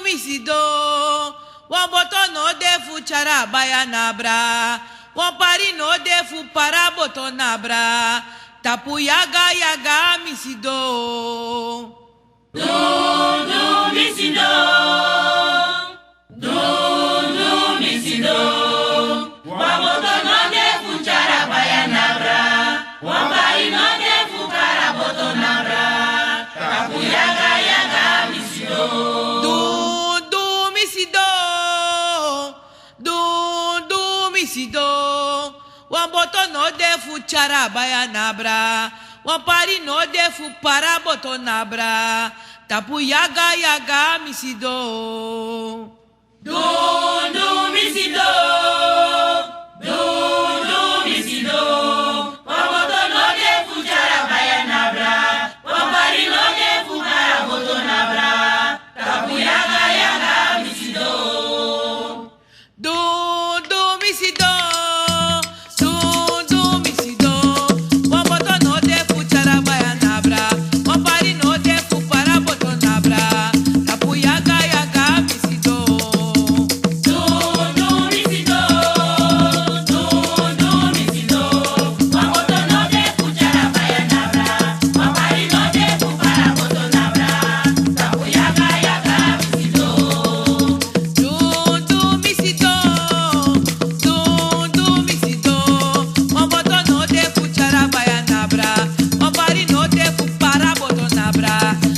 mi si do. Wan boto no defu chara baya nabra. Wan pari no defu para boto nabra. Tapu yaga mi si do. Mi si do. Mi si do. Wan boto no defu chara baya nabra. Wan pari no defu para boto nabra. Tapu yaga mi si do. Mi si do. Wan boto no defu chara baya nabra. Wan pari no defu para boto nabra. Tapu yaga mi si do. Mi si do. Mi si do. Wan boto no defu chara baya nabra. Wan pari no defu para boto nabra. Tapu yaga mi si do. Mi si do. Mi si do. Wan boto no defu chara baya nabra. Wan pari no defu para boto nabra. Tapu yaga mi si do. Mi si do. Mi si do. Wan boto no defu chara baya nabra. Wan pari no defu para boto nabra. Tapu yaga mi si do. Mi si do. Mi si do. Wan boto no defu chara baya nabra. Wan pari no defu para boto nabra. Tapu yaga mi si do. Mi si do. Mi si do. Wan boto no defu chara baya nabra. Wan pari no defu para boto nabra.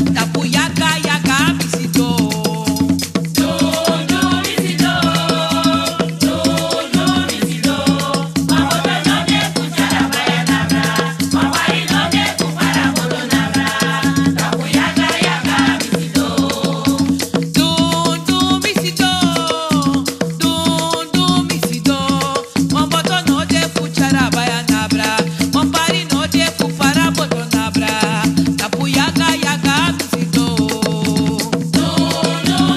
Tapu yaga mi si do. Mi si do. Mi si do. Wan boto no defu chara baya nabra. Wan pari no defu para boto nabra. Tapu yaga mi si do.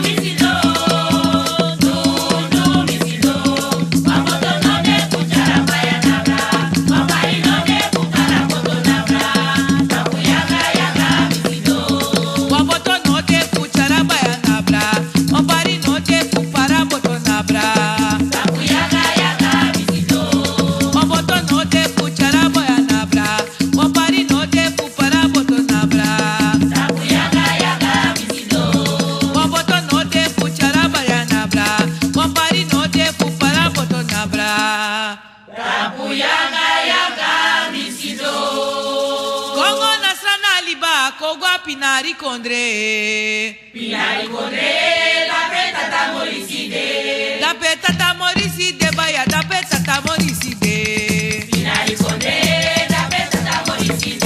Mi si do. Mi si do. Wan boto no defu chara baya nabra. Wan pari no defu para boto nabra. Tapu yaga mi si do. Wan boto no defu chara baya nabra. Wan pari no defu para boto nabra. Tapu yaga mi si do. Wan boto no defu chara baya nabra. Wan pari no defu para boto nabra. Tapu yaga mi si do. Wan boto no defu chara baya nabra. Wan pari no defu para boto nabra. Tapu yaga mi si do. Kongo nasrana liba kogwa pinari kondre. Pinari kondre la petata moriside. La petata moriside baya da petata moriside. Pinari kondre la petata moriside.